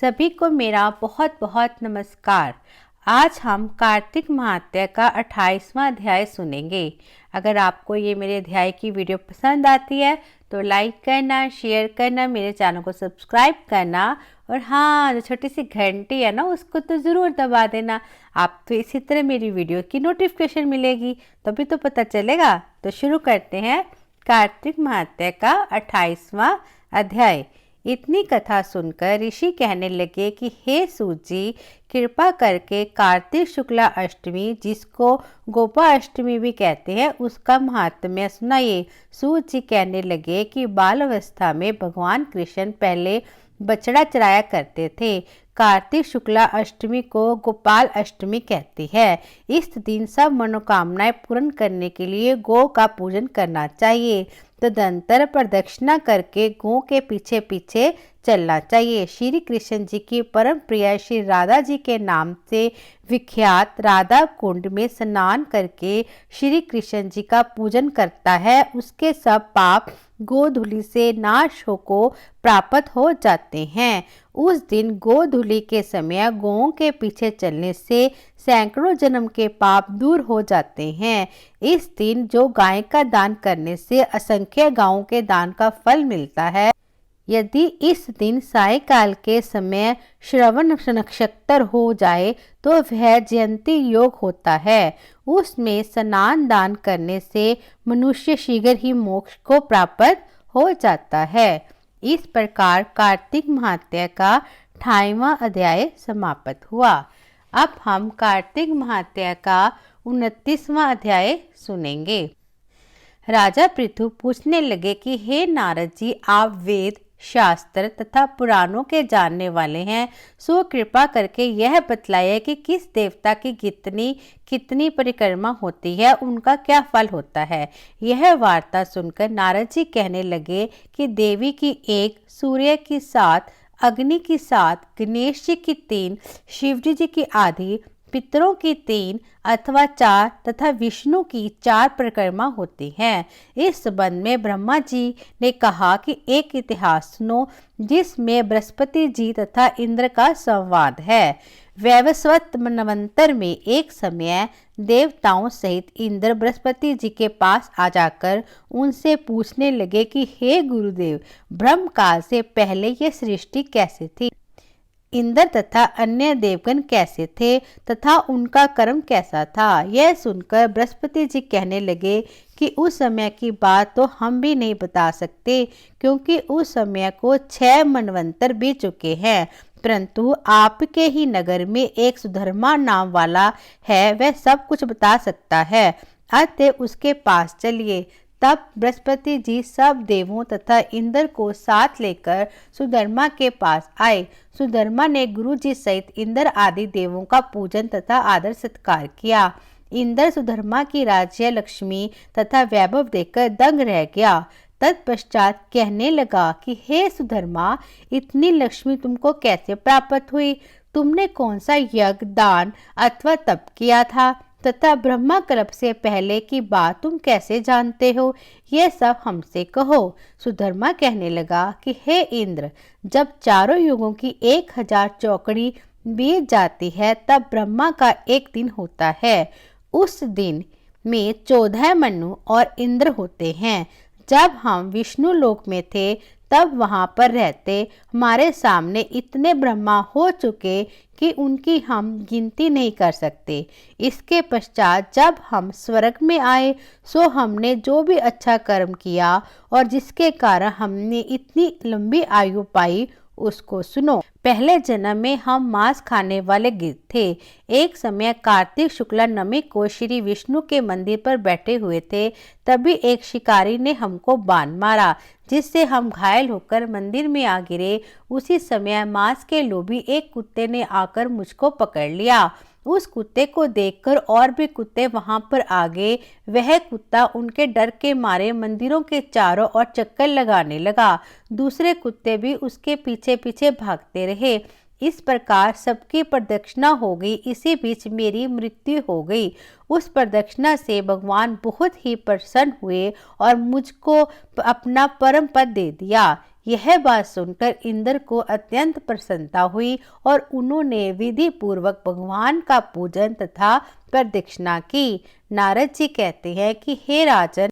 सभी को मेरा बहुत बहुत नमस्कार। आज हम कार्तिक महात्या का 28वां अध्याय सुनेंगे। अगर आपको ये मेरे अध्याय की वीडियो पसंद आती है तो लाइक करना, शेयर करना, मेरे चैनल को सब्सक्राइब करना और हाँ, जो छोटी सी घंटी है ना उसको तो ज़रूर दबा देना। आप तो इसी तरह मेरी वीडियो की नोटिफिकेशन मिलेगी, तभी तो पता चलेगा। तो शुरू करते हैं कार्तिक महात्या का 28वां अध्याय। इतनी कथा सुनकर ऋषि कहने लगे कि हे सूत जी, कृपा करके कार्तिक शुक्ला अष्टमी, जिसको गोपा अष्टमी भी कहते हैं, उसका महात्म्य सुनाइए। सूत जी कहने लगे कि बाल अवस्था में भगवान कृष्ण पहले बछड़ा चराया करते थे। कार्तिक शुक्ला अष्टमी को गोपाल अष्टमी कहती है। इस दिन सब मनोकामनाएं पूर्ण करने के लिए गौ का पूजन करना चाहिए। तदंतर प्रदक्षिणा करके गौ के पीछे पीछे चलना चाहिए। श्री कृष्ण जी की परम प्रिय श्री राधा जी के नाम से विख्यात राधा कुंड में स्नान करके श्री कृष्ण जी का पूजन करता है, उसके सब पाप गोधूलि से नाश को प्राप्त हो जाते हैं। उस दिन गोधूलि के समय गौओं के पीछे चलने से सैकड़ों जन्म के पाप दूर हो जाते हैं। इस दिन जो गाय का दान करने से असंख्य गायों के दान का फल मिलता है। यदि इस दिन सायकाल के समय श्रवण नक्षत्र हो जाए तो वह जयंती योग होता है। उसमें स्नान दान करने से मनुष्य शीघ्र ही मोक्ष को प्राप्त हो जाता है। इस प्रकार कार्तिक महात्या का 28वां अध्याय समाप्त हुआ। अब हम कार्तिक महात्या का 29वां अध्याय सुनेंगे। राजा पृथु पूछने लगे कि हे नारद जी, आप वेद शास्त्र तथा पुराणों के जानने वाले हैं, सो कृपा करके यह बतलाइए कि किस देवता की कितनी परिक्रमा होती है, उनका क्या फल होता है। यह वार्ता सुनकर नारद जी कहने लगे कि देवी की 1, सूर्य की 7, अग्नि की 7, गणेश जी की 3, शिवजी जी की आधी, पितरों की 3 अथवा 4 तथा विष्णु की 4 परिक्रमा होती हैं। इस संबंध में ब्रह्मा जी ने कहा कि एक इतिहास सुनो, जिसमें बृहस्पति जी तथा इंद्र का संवाद है। वैवस्वत मनवंतर में एक समय देवताओं सहित इंद्र बृहस्पति जी के पास आ जाकर उनसे पूछने लगे कि हे गुरुदेव, ब्रह्म काल से पहले ये सृष्टि कैसे थी, इंद्र तथा अन्य देवगण कैसे थे तथा उनका कर्म कैसा था। यह सुनकर बृहस्पति जी कहने लगे कि उस समय की बात तो हम भी नहीं बता सकते, क्योंकि उस समय को 6 मनवंतर बीत चुके हैं। परंतु आपके ही नगर में एक सुधर्मा नाम वाला है, वह सब कुछ बता सकता है, अतः उसके पास चलिए। तब बृहस्पति जी सब देवों तथा इंद्र को साथ लेकर सुधर्मा के पास आए। सुधर्मा ने गुरु जी सहित इंद्र आदि देवों का पूजन तथा आदर सत्कार किया। इंद्र सुधर्मा की राज्य लक्ष्मी तथा वैभव देखकर दंग रह गया। तत्पश्चात कहने लगा कि हे सुधर्मा, इतनी लक्ष्मी तुमको कैसे प्राप्त हुई? तुमने कौन सा यज्ञ, दान अथवा तप किया था तथा ब्रह्मा कल्प से पहले की बात तुम कैसे जानते हो? यह सब हमसे कहो। सुधर्मा कहने लगा कि हे इंद्र, जब चारों युगों की 1000 चौकड़ी बीत जाती है तब ब्रह्मा का एक दिन होता है। उस दिन में 14 मनु और इंद्र होते हैं। जब हम विष्णु लोक में थे तब वहां पर रहते हमारे सामने इतने ब्रह्मा हो चुके कि उनकी हम गिनती नहीं कर सकते। इसके पश्चात जब हम स्वर्ग में आए सो हमने जो भी अच्छा कर्म किया और जिसके कारण हमने इतनी लंबी आयु पाई, उसको सुनो। पहले जन्म में हम मांस खाने वाले गिद्ध थे। एक समय कार्तिक शुक्ला नमी को श्री विष्णु के मंदिर पर बैठे हुए थे, तभी एक शिकारी ने हमको बाण मारा, जिससे हम घायल होकर मंदिर में आ गिरे। उसी समय मांस के लोभी एक कुत्ते ने आकर मुझको पकड़ लिया। उस कुत्ते को देखकर और भी कुत्ते वहां पर आ गए। वह कुत्ता उनके डर के मारे मंदिरों के चारों ओर चक्कर लगाने लगा। दूसरे कुत्ते भी उसके पीछे पीछे भागते रहे। इस प्रकार सबकी प्रदक्षिणा हो गई। इसी बीच मेरी मृत्यु हो गई। उस प्रदक्षिणा से भगवान बहुत ही प्रसन्न हुए और मुझको अपना परम पद दे दिया। यह बात सुनकर इंद्र को अत्यंत प्रसन्नता हुई और उन्होंने विधि पूर्वक भगवान का पूजन तथा प्रदक्षिणा की। नारद जी कहते हैं कि हे राजन,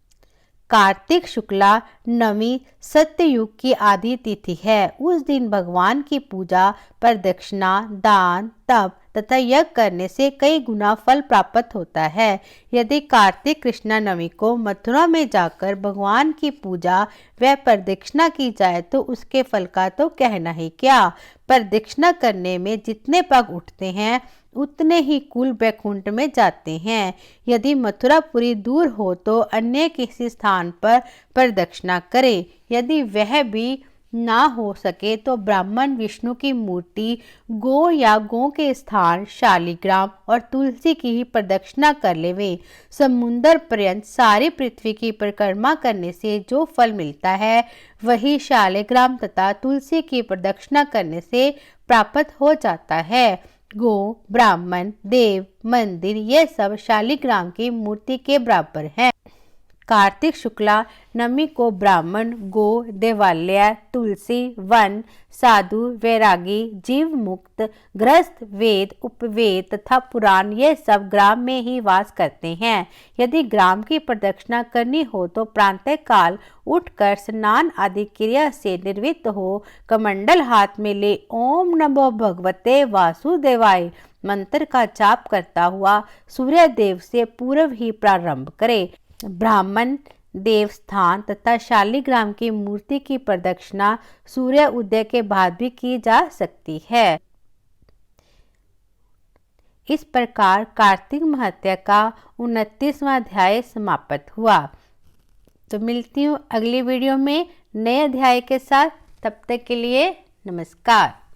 कार्तिक शुक्ला नवी सत्ययुग की आदि तिथि है। उस दिन भगवान की पूजा, प्रदक्षिणा, दान, तप तथा यज्ञ करने से कई गुना फल प्राप्त होता है। यदि कार्तिक कृष्णा नवी को मथुरा में जाकर भगवान की पूजा व प्रदक्षिणा की जाए तो उसके फल का तो कहना ही क्या। प्रदक्षिणा करने में जितने पग उठते हैं उतने ही कुल वैकुंठ में जाते हैं। यदि मथुरापुरी दूर हो तो अन्य किसी स्थान पर प्रदक्षिणा करें। यदि वह भी ना हो सके तो ब्राह्मण विष्णु की मूर्ति, गो या गो के स्थान, शालिग्राम और तुलसी की ही प्रदक्षिणा कर लेवे। समुद्र पर्यंत सारी पृथ्वी की परिक्रमा करने से जो फल मिलता है वही शालिग्राम तथा तुलसी की प्रदक्षिणा करने से प्राप्त हो जाता है। गो, ब्राह्मण, देव, मंदिर ये सब शालिग्राम की मूर्ति के बराबर है। कार्तिक शुक्ला नमी को ब्राह्मण, गो, देवालय, तुलसी, वन, साधु, वैरागी, जीव मुक्त, गृहस्थ, वेद, उपवेद तथा पुराण ये सब ग्राम में ही वास करते हैं। यदि ग्राम की प्रदक्षिणा करनी हो तो प्रातः काल उठकर स्नान आदि क्रिया से निर्वृत्त हो कमंडल हाथ में ले ओम नमो भगवते वासुदेवाय मंत्र का जाप करता हुआ सूर्य देव से पूर्व ही प्रारंभ करे। ब्राह्मण, देवस्थान तथा शालिग्राम की मूर्ति की प्रदक्षिणा सूर्य उदय के बाद भी की जा सकती है। इस प्रकार कार्तिक महत्या का 29वां अध्याय समाप्त हुआ। तो मिलती हूँ अगली वीडियो में नए अध्याय के साथ। तब तक के लिए नमस्कार।